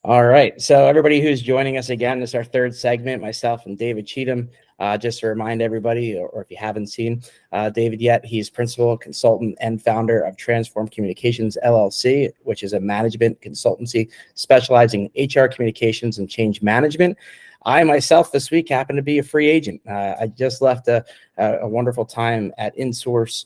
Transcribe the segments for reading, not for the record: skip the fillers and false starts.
All right. So everybody who's joining us again, this is our third segment, myself and David Cheatham. Just to remind everybody, or if you haven't seen David yet, he's principal consultant and founder of Transform Communications, LLC, which is a management consultancy specializing in HR communications and change management. I myself this week happen to be a free agent. I just left a wonderful time at InSource,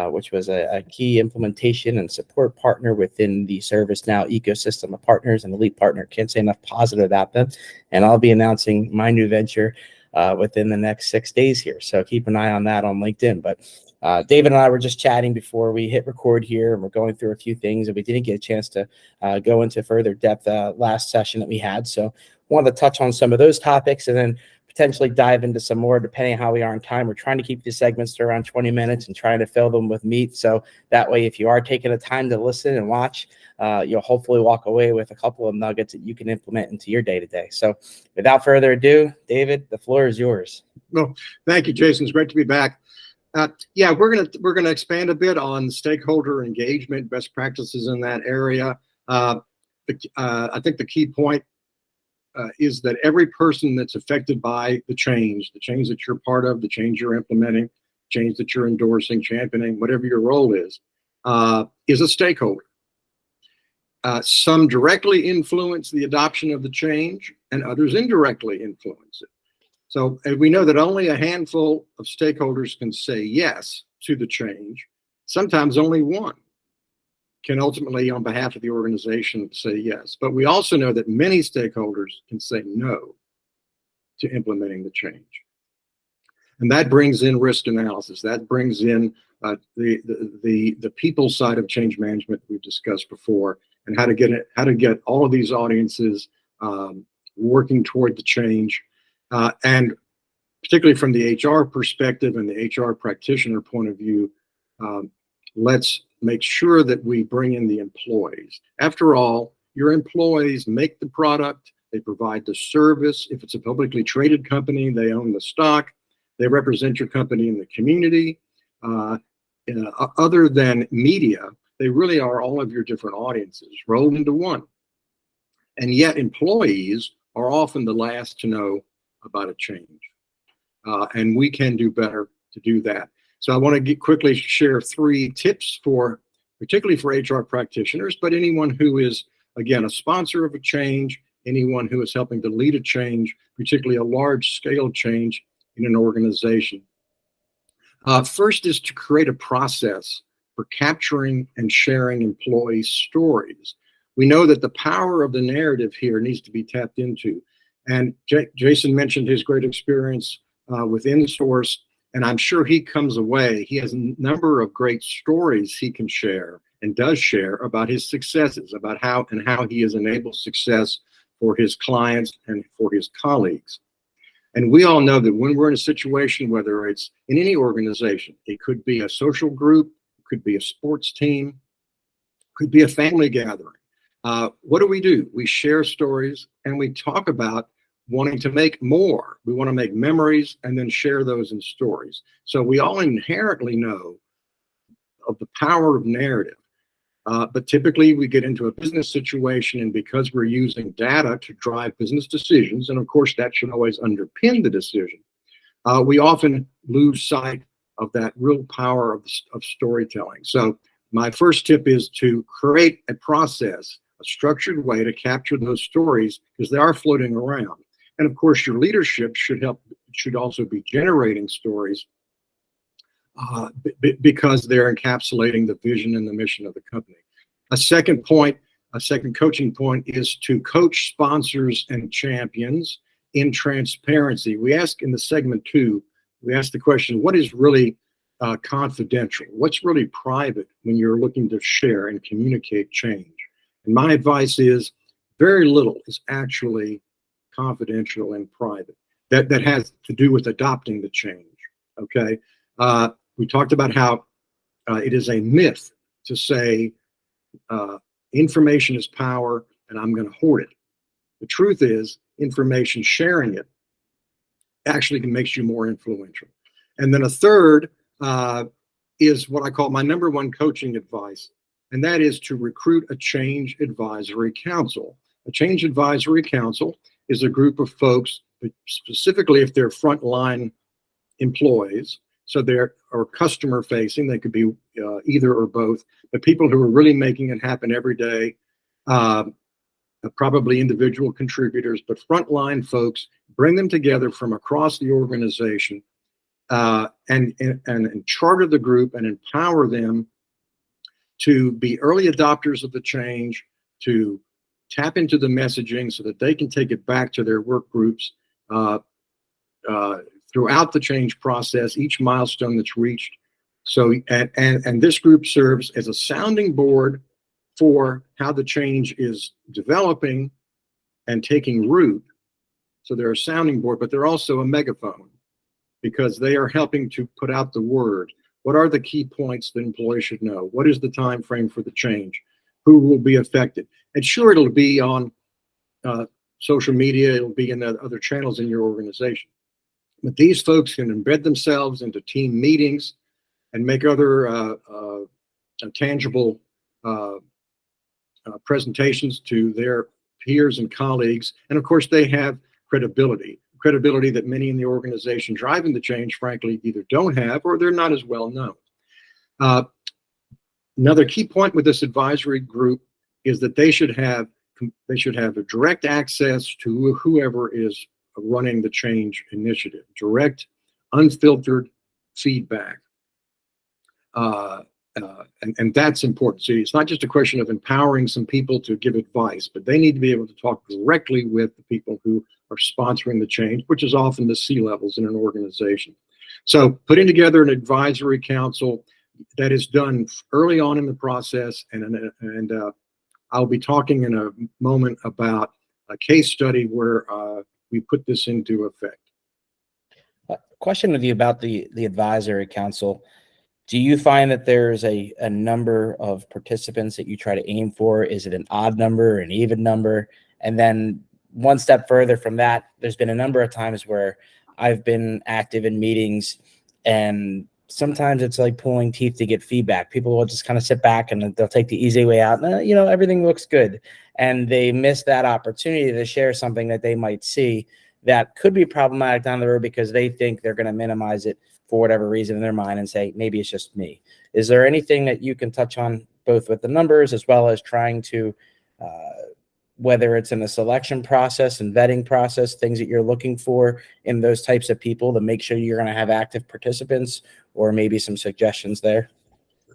which was a key implementation and support partner within the ServiceNow ecosystem of partners and elite partner. Can't say enough positive about them. And I'll be announcing my new venture within the next 6 days here. So keep an eye on that on LinkedIn. But David and I were just chatting before we hit record here, and we're going through a few things, and we didn't get a chance to go into further depth last session that we had. So wanted to touch on some of those topics and then potentially dive into some more depending on how we are in time. We're trying to keep these segments to around 20 minutes and trying to fill them with meat. So that way, if you are taking the time to listen and watch, you'll hopefully walk away with a couple of nuggets that you can implement into your day-to-day. So without further ado, David, the floor is yours. Well, thank you, Jason. It's great to be back. Yeah, we're gonna expand a bit on stakeholder engagement, best practices in that area. I think the key point is that every person that's affected by the change that you're part of, the change you're implementing, change that you're endorsing, championing, whatever your role is a stakeholder. Some directly influence the adoption of the change, and others indirectly influence it. So we know that only a handful of stakeholders can say yes to the change. Sometimes only one can ultimately, on behalf of the organization, say yes. But we also know that many stakeholders can say no to implementing the change. And that brings in risk analysis. That brings in the people side of change management we've discussed before, and how to get all of these audiences working toward the change. And particularly from the HR perspective and the HR practitioner point of view, let's make sure that we bring in the employees. After all, your employees make the product, they provide the service. If it's a publicly traded company, they own the stock, they represent your company in the community. Other than media, they really are all of your different audiences rolled into one. And yet employees are often the last to know about a change. And we can do better to do that. So I want to quickly share 3 tips particularly for HR practitioners, but anyone who is, again, a sponsor of a change, anyone who is helping to lead a change, particularly a large-scale change in an organization. First is to create a process for capturing and sharing employee stories. We know that the power of the narrative here needs to be tapped into. And Jason mentioned his great experience with InSource. And I'm sure he comes away, he has a number of great stories he can share and does share about his successes, about how he has enabled success for his clients and for his colleagues. And we all know that when we're in a situation, whether it's in any organization, it could be a social group, it could be a sports team, it could be a family gathering. What do? We share stories and we talk about wanting to make more. We want to make memories and then share those in stories. So we all inherently know of the power of narrative. But typically we get into a business situation, and because we're using data to drive business decisions, and of course that should always underpin the decision, we often lose sight of that real power of storytelling. So my first tip is to create a process, a structured way to capture those stories, because they are floating around. And of course, your leadership should also be generating stories because they're encapsulating the vision and the mission of the company. A second coaching point is to coach sponsors and champions in transparency. We ask in the segment 2, we ask the question, what is really confidential? What's really private when you're looking to share and communicate change? And my advice is very little is actually confidential and private. That has to do with adopting the change, okay? We talked about how it is a myth to say information is power and I'm going to hoard it. The truth is, information sharing it actually makes you more influential. And then a third is what I call my number 1 coaching advice, and that is to recruit a change advisory council. A change advisory council is a group of folks, specifically if they're frontline employees, so they're or customer facing, they could be either or both, but people who are really making it happen every day, probably individual contributors, but frontline folks, bring them together from across the organization and charter the group and empower them to be early adopters of the change, to tap into the messaging so that they can take it back to their work groups throughout the change process, each milestone that's reached. So, and this group serves as a sounding board for how the change is developing and taking root. So they're a sounding board, but they're also a megaphone because they are helping to put out the word. What are the key points that employees should know? What is the time frame for the change? Who will be affected? And sure, it'll be on social media, it'll be in the other channels in your organization. But these folks can embed themselves into team meetings and make other tangible presentations to their peers and colleagues. And of course, they have credibility that many in the organization driving the change, frankly, either don't have or they're not as well known. Another key point with this advisory group is that they should have a direct access to whoever is running the change initiative, direct, unfiltered feedback. And that's important. See, it's not just a question of empowering some people to give advice, but they need to be able to talk directly with the people who are sponsoring the change, which is often the C-levels in an organization. So putting together an advisory council that is done early on in the process, and I'll be talking in a moment about a case study where we put this into effect. Question with you about the advisory council. Do you find that there's a number of participants that you try to aim for? Is it an odd number, an even number? And then one step further from that, there's been a number of times where I've been active in meetings and sometimes it's like pulling teeth to get feedback. People will just kind of sit back and they'll take the easy way out. Everything looks good. And they miss that opportunity to share something that they might see that could be problematic down the road because they think they're going to minimize it for whatever reason in their mind and say, maybe it's just me. Is there anything that you can touch on both with the numbers as well as trying to, whether it's in the selection process and vetting process, things that you're looking for in those types of people to make sure you're going to have active participants, or maybe some suggestions there?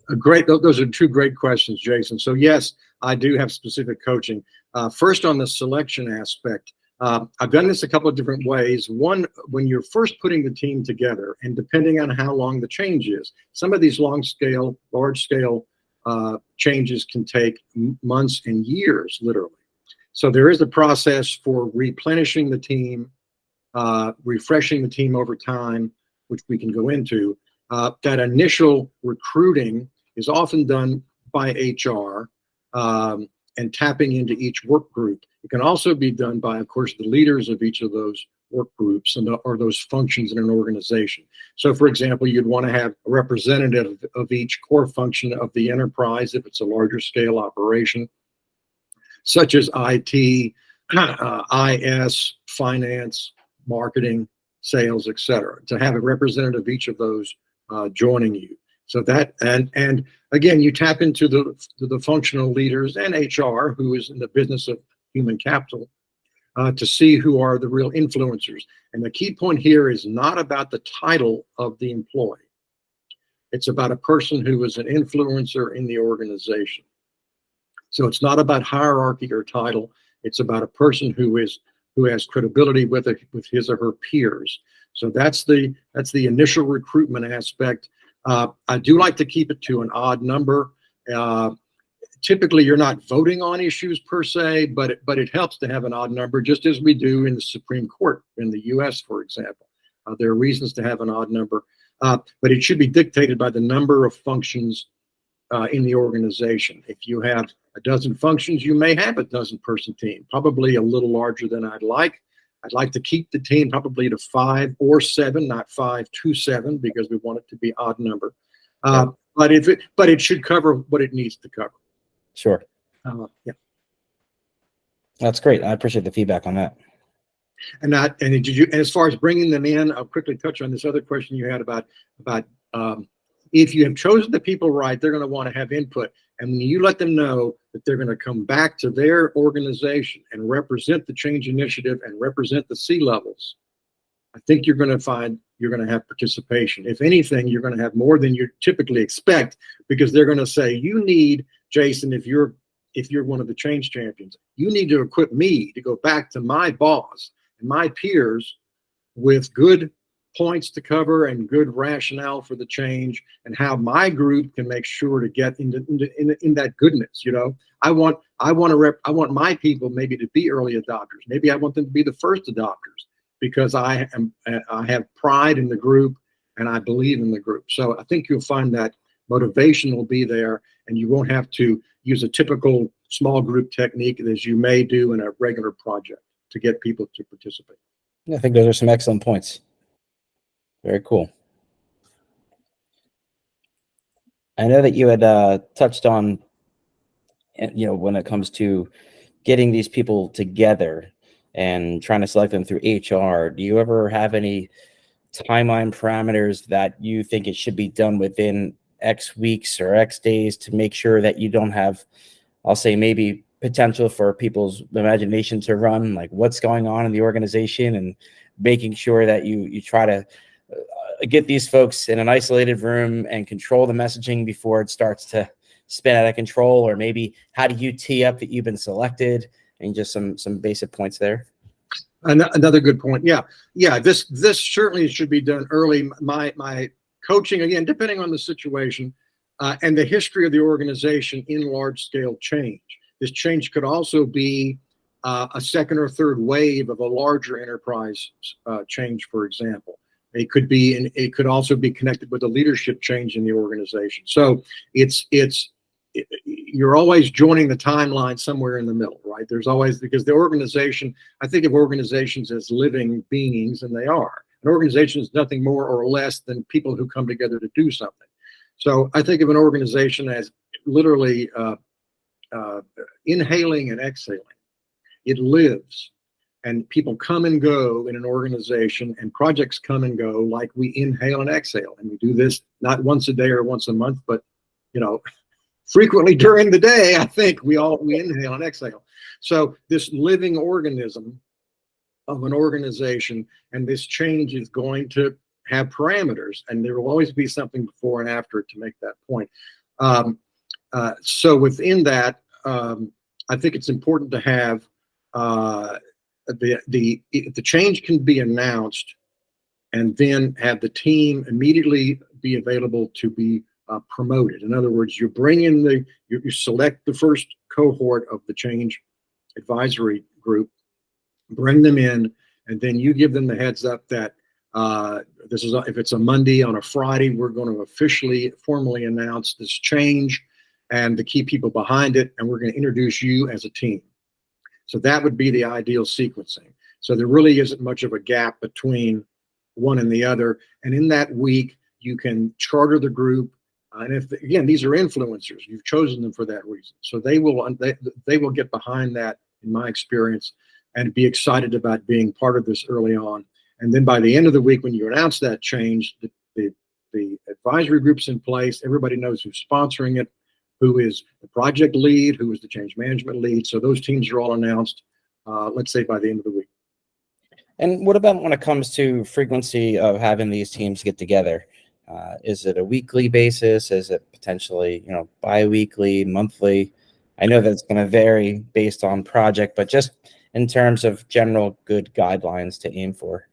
Those are two great questions, Jason. So yes, I do have specific coaching. First, on the selection aspect, I've done this a couple of different ways. One, when you're first putting the team together, and depending on how long the change is, some of these large scale changes can take months and years, literally. So there is a process for replenishing the team, refreshing the team over time, which we can go into. That initial recruiting is often done by HR and tapping into each work group. It can also be done by, of course, the leaders of each of those work groups or those functions in an organization. So, for example, you'd want to have a representative of each core function of the enterprise if it's a larger scale operation, such as IT, IS, finance, marketing, sales, etc. To have a representative of each of those joining you. So that, and again, you tap into the functional leaders and HR, who is in the business of human capital, to see who are the real influencers. And the key point here is not about the title of the employee. It's about a person who is an influencer in the organization. So it's not about hierarchy or title. It's about a person who has credibility with his or her peers. So that's the initial recruitment aspect. I do like to keep it to an odd number. Typically, you're not voting on issues per se, but it helps to have an odd number, just as we do in the Supreme Court in the U.S., for example. There are reasons to have an odd number, but it should be dictated by the number of functions in the organization. If you have a dozen functions, you may have a dozen-person team, probably a little larger than I'd like. I'd like to keep the team probably to 5 or 7, not 5 to 7, because we want it to be odd number. But it should cover what it needs to cover. Sure. Yeah. That's great. I appreciate the feedback on that. And as far as bringing them in, I'll quickly touch on this other question you had about if you have chosen the people right, they're going to want to have input. And when you let them know that they're going to come back to their organization and represent the change initiative and represent the C-levels, I think you're going to find you're going to have participation. If anything, you're going to have more than you typically expect, because they're going to say, you need, Jason, if you're one of the change champions, you need to equip me to go back to my boss and my peers with good points to cover and good rationale for the change, and how my group can make sure to get in that goodness. I want my people maybe to be early adopters. Maybe I want them to be the first adopters, because I have pride in the group and I believe in the group. So I think you'll find that motivation will be there, and you won't have to use a typical small group technique as you may do in a regular project to get people to participate. I think those are some excellent points. Very cool. I know that you had touched on, when it comes to getting these people together and trying to select them through HR, do you ever have any timeline parameters that you think it should be done within X weeks or X days to make sure that you don't have, I'll say, maybe potential for people's imagination to run, like what's going on in the organization, and making sure that you try to get these folks in an isolated room and control the messaging before it starts to spin out of control? Or maybe how do you tee up that you've been selected, and just some basic points there? Another good point. Yeah. This certainly should be done early. My coaching, again, depending on the situation and the history of the organization in large scale change. This change could also be a second or third wave of a larger enterprise change, for example. It could also be connected with a leadership change in the organization. So you're always joining the timeline somewhere in the middle, right? There's always, because the organization, I think of organizations as living beings, and they are. An organization is nothing more or less than people who come together to do something. So I think of an organization as literally inhaling and exhaling. It lives, and people come and go in an organization, and projects come and go like we inhale and exhale. And we do this not once a day or once a month, but frequently during the day. I think we inhale and exhale. So this living organism of an organization, and this change is going to have parameters, and there will always be something before and after to make that point. So within that, I think it's important to have the change can be announced, and then have the team immediately be available to be promoted. In other words, you bring in you select the first cohort of the change advisory group, bring them in, and then you give them the heads up that if it's a Monday, on a Friday, we're going to officially, formally announce this change and the key people behind it, and we're going to introduce you as a team. So that would be the ideal sequencing. So there really isn't much of a gap between one and the other. And in that week, you can charter the group. And again, these are influencers. You've chosen them for that reason. So they will get behind that, in my experience, and be excited about being part of this early on. And then by the end of the week, when you announce that change, the advisory group's in place. Everybody knows who's sponsoring it, who is the project lead, who is the change management lead. So those teams are all announced, let's say, by the end of the week. And what about when it comes to frequency of having these teams get together? Is it a weekly basis? Is it potentially, bi-weekly, monthly? I know that's going to vary based on project, but just in terms of general good guidelines to aim for.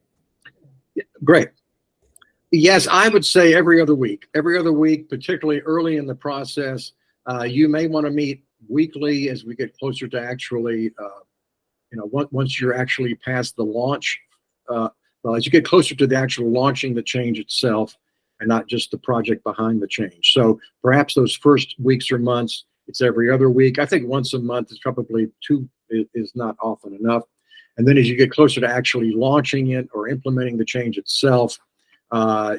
Great. Yes, I would say every other week. Every other week, particularly early in the process. You may want to meet weekly as we get closer to actually, once you're actually past the launch, as you get closer to the actual launching the change itself, and not just the project behind the change. So perhaps those first weeks or months, it's every other week. I think once a month is probably is not often enough. And then as you get closer to actually launching it or implementing the change itself,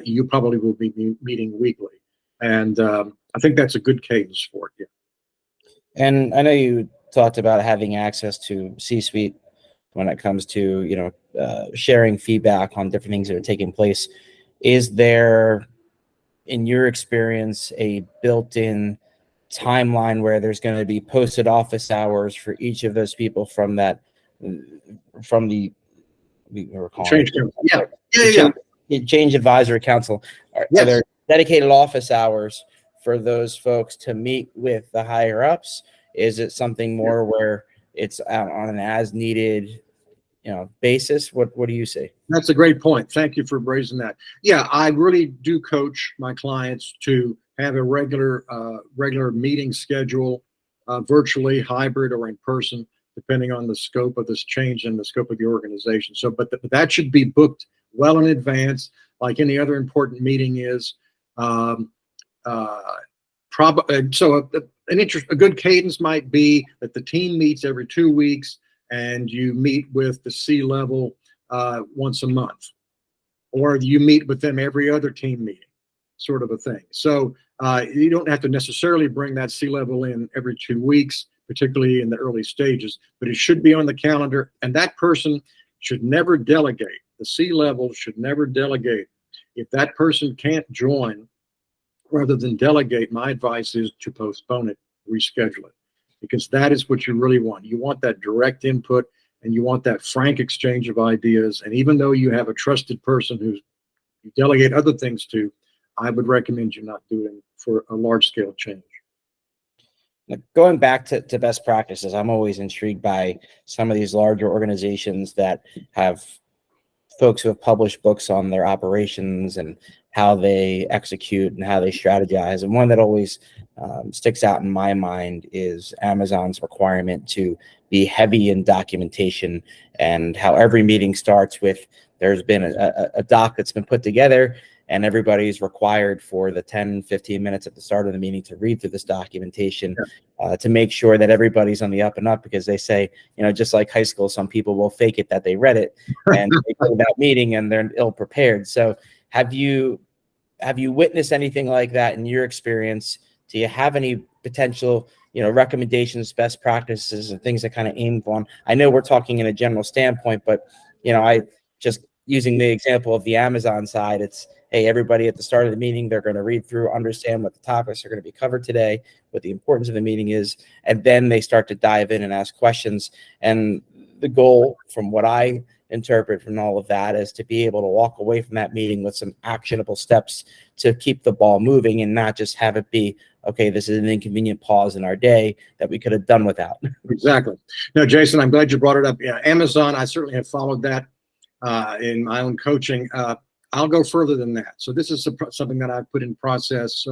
you probably will be meeting weekly. And I think that's a good cadence for it. Yeah. And I know you talked about having access to C-suite when it comes to, sharing feedback on different things that are taking place. Is there, in your experience, a built-in timeline where there's going to be posted office hours for each of those people from the we were calling Change. it Yeah. change advisory council? Are Yes. there dedicated office hours for those folks to meet with the higher ups? Is it something more where it's on an as needed, basis? What do you say? That's a great point. Thank you for raising that. Yeah, I really do coach my clients to have a regular meeting schedule, virtually, hybrid, or in person, depending on the scope of this change and the scope of the organization. So, but that should be booked well in advance, like any other important meeting is. So a good cadence might be that the team meets every 2 weeks, and you meet with the C-level once a month, or you meet with them every other team meeting, sort of a thing. So you don't have to necessarily bring that C-level in every 2 weeks, particularly in the early stages, but it should be on the calendar, and that person should never delegate. The C-level should never delegate. If that person can't join, rather than delegate, my advice is to postpone it, reschedule it, because that is what you really want. You want that direct input, and you want that frank exchange of ideas. And even though you have a trusted person who you delegate other things to, I would recommend you not do it for a large scale change. Going back to best practices, I'm always intrigued by some of these larger organizations that have folks who have published books on their operations and how they execute and how they strategize. And one that always sticks out in my mind is Amazon's requirement to be heavy in documentation, and how every meeting starts with there's been a doc that's been put together, and everybody's required for the 10, 15 minutes at the start of the meeting to read through this documentation to make sure that everybody's on the up and up, because they say, just like high school, some people will fake it that they read it and they go to that meeting and they're ill prepared. So have you witnessed anything like that in your experience? Do you have any potential, recommendations, best practices, and things that kind of aim on? I know we're talking in a general standpoint, but, I just using the example of the Amazon side, it's, hey, everybody at the start of the meeting, they're going to read through, understand what the topics are going to be covered today, what the importance of the meeting is, and then they start to dive in and ask questions. And the goal, from what I interpret from all of that, is to be able to walk away from that meeting with some actionable steps to keep the ball moving, and not just have it be, okay, this is an inconvenient pause in our day that we could have done without. Exactly. No, Jason, I'm glad you brought it up. Yeah, Amazon, I certainly have followed that in my own coaching. I'll go further than that. So this is something that I put in process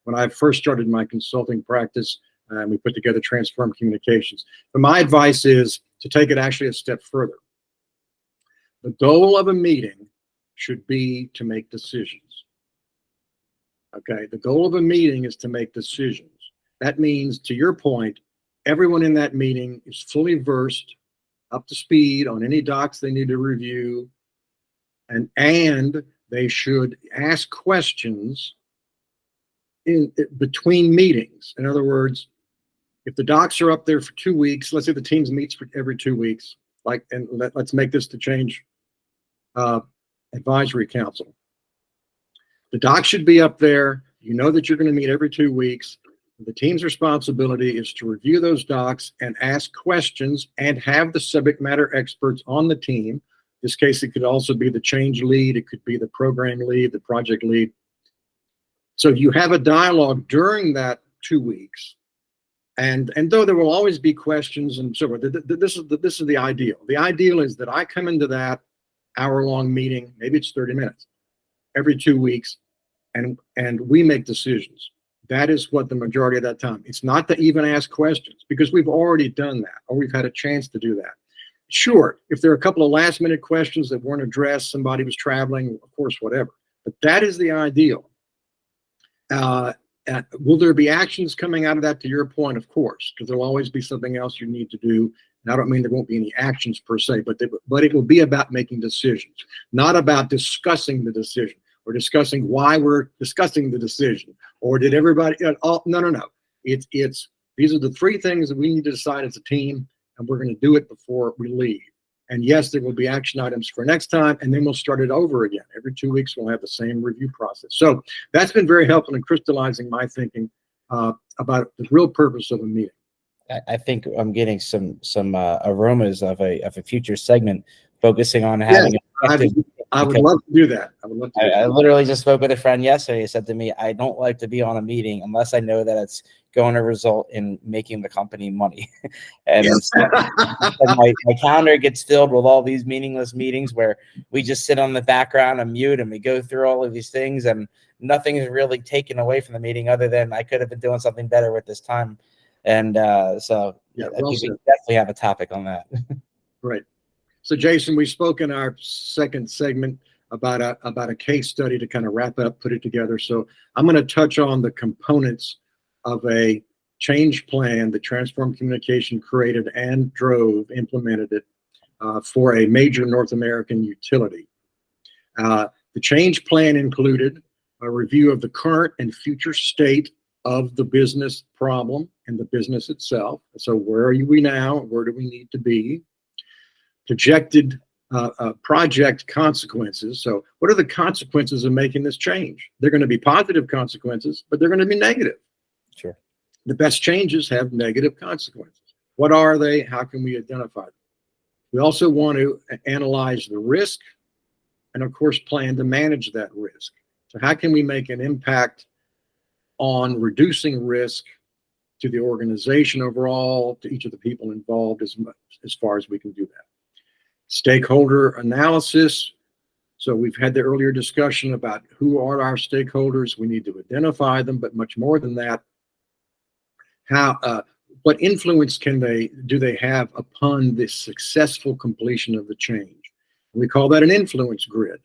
when I first started my consulting practice, and we put together Transform Communications. But my advice is to take it actually a step further. The goal of a meeting should be to make decisions. Okay, the goal of a meeting is to make decisions. That means, to your point, everyone in that meeting is fully versed, up to speed on any docs they need to review, and they should ask questions in between meetings. In other words, if the docs are up there for 2 weeks, let's say the teams meets for every 2 weeks, let's make this the change advisory council. The doc should be up there. You know that you're going to meet every 2 weeks. The team's responsibility is to review those docs and ask questions, and have the subject matter experts on the team. In this case, it could also be the change lead. It could be the program lead, the project lead. So you have a dialogue during that 2 weeks. And though there will always be questions and so forth, this is the ideal. The ideal is that I come into that hour-long meeting, maybe it's 30 minutes, every 2 weeks, and we make decisions. That is what the majority of that time. It's not to even ask questions, because we've already done that, or we've had a chance to do that. Sure, if there are a couple of last-minute questions that weren't addressed, somebody was traveling, of course, whatever. But that is the ideal. Will there be actions coming out of that? To your point, of course, because there'll always be something else you need to do. And I don't mean there won't be any actions per se, but it will be about making decisions, not about discussing the decision, or discussing why we're discussing the decision, or did everybody? No. It's These are the three things that we need to decide as a team, and we're going to do it before we leave. And yes, there will be action items for next time, and then we'll start it over again. Every 2 weeks, we'll have the same review process. So that's been very helpful in crystallizing my thinking about the real purpose of a meeting. I think I'm getting some aromas of a future segment focusing on having I would love to do that. I would love to. I literally just spoke with a friend yesterday. He said to me, I don't like to be on a meeting unless I know that it's going to result in making the company money. And Yes. my calendar gets filled with all these meaningless meetings where we just sit on the background and mute and we go through all of these things and nothing is really taken away from the meeting other than I could have been doing something better with this time. And so Yeah, I well think we said. definitely have a topic on that. Right. So, Jason, we spoke in our second segment about a case study to kind of wrap it up, put it together. So I'm going to touch on the components of a change plan that Transform Communication created and implemented it for a major North American utility. The change plan included a review of the current and future state of the business problem and the business itself. So where are we now? Where do we need to be? Projected project consequences. So what are the consequences of making this change? They're going to be positive consequences, but they're going to be negative. Sure. The best changes have negative consequences. What are they? How can we identify them? We also want to analyze the risk and, of course, plan to manage that risk. So how can we make an impact on reducing risk to the organization overall, to each of the people involved as far as we can do that? Stakeholder analysis. So we've had the earlier discussion about who are our stakeholders. We need to identify them, but much more than that, what influence do they have upon the successful completion of the change? We call that an influence grid.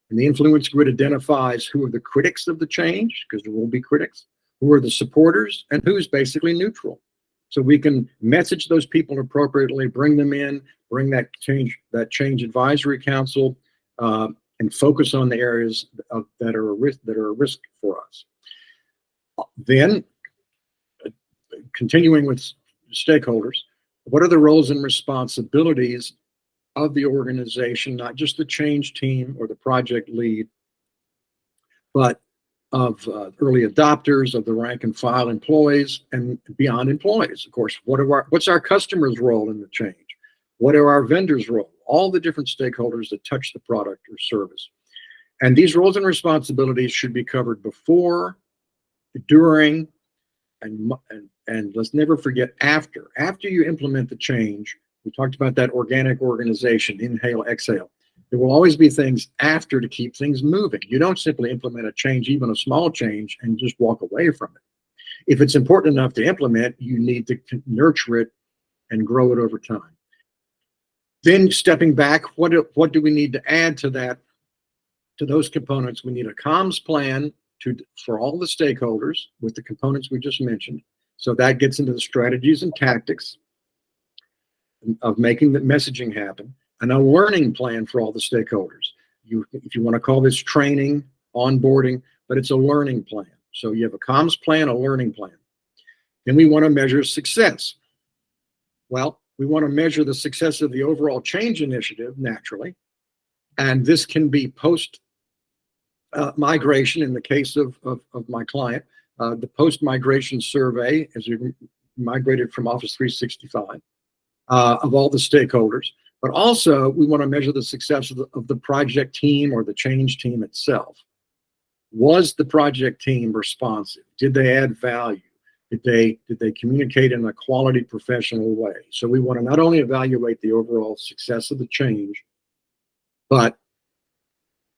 And the influence grid identifies who are the critics of the change, because there will be critics, who are the supporters, and who's basically neutral. So we can message those people appropriately, bring them in, bring that change advisory council, and focus on the areas that are a risk for us. Then, continuing with stakeholders, what are the roles and responsibilities of the organization, not just the change team or the project lead, but of early adopters, of the rank and file employees, and beyond employees. Of course, what's our customers' role in the change? What are our vendors' role? All the different stakeholders that touch the product or service. And these roles and responsibilities should be covered before, during, and let's never forget after. After you implement the change, we talked about that organic organization, inhale, exhale. There will always be things after to keep things moving. You don't simply implement a change, even a small change, and just walk away from it. If it's important enough to implement, you need to nurture it and grow it over time. Then stepping back, what do we need to add to that, to those components? We need a comms plan for all the stakeholders with the components we just mentioned. So that gets into the strategies and tactics of making the messaging happen, and a learning plan for all the stakeholders. If you want to call this training, onboarding, but it's a learning plan. So you have a comms plan, a learning plan. Then we want to measure success. Well, we want to measure the success of the overall change initiative, naturally. And this can be post migration in the case of my client, the post-migration survey as we migrated from Office 365 of all the stakeholders. But also, we want to measure the success of the project team or the change team itself. Was the project team responsive? Did they add value? Did they communicate in a quality, professional way? So we want to not only evaluate the overall success of the change, but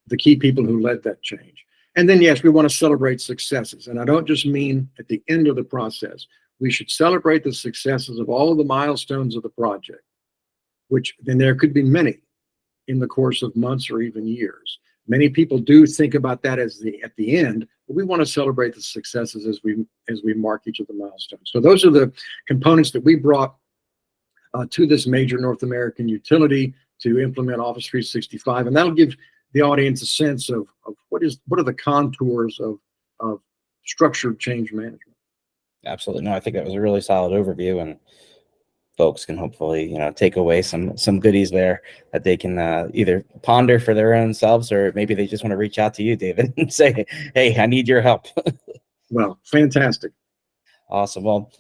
the key people who led that change. And then, yes, we want to celebrate successes. And I don't just mean at the end of the process. We should celebrate the successes of all of the milestones of the project, which then there could be many in the course of months or even years. Many people do think about that at the end, but we want to celebrate the successes as we mark each of the milestones. So those are the components that we brought to this major North American utility to implement Office 365, and that'll give the audience a sense of what are the contours of structured change management. Absolutely. No, I think that was a really solid overview, and folks can hopefully, take away some goodies there that they can either ponder for their own selves, or maybe they just want to reach out to you, David, and say, "Hey, I need your help." Well, fantastic. Awesome. Well,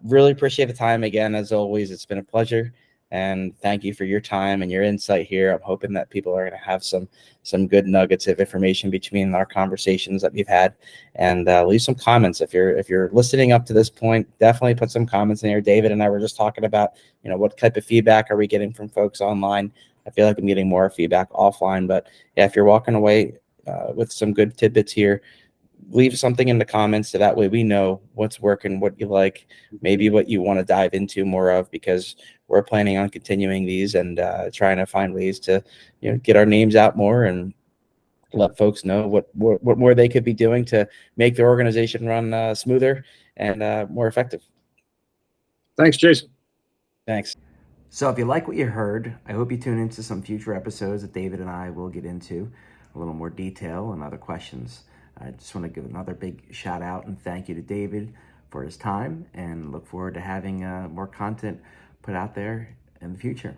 really appreciate the time again. As always, it's been a pleasure, and thank you for your time and your insight here. I'm hoping that people are going to have some good nuggets of information between our conversations that we've had, and leave some comments if you're listening up to this point. Definitely put some comments in here. David and I were just talking about, what type of feedback are we getting from folks online. I feel like I'm getting more feedback offline, but yeah, if you're walking away with some good tidbits here, leave something in the comments so that way we know what's working, what you like, maybe what you want to dive into more of, because we're planning on continuing these and trying to find ways to get our names out more and let folks know what more they could be doing to make their organization run smoother and more effective. Thanks, Jason. Thanks. So if you like what you heard, I hope you tune into some future episodes that David and I will get into a little more detail and other questions. I just want to give another big shout out and thank you to David for his time, and look forward to having more content put out there in the future.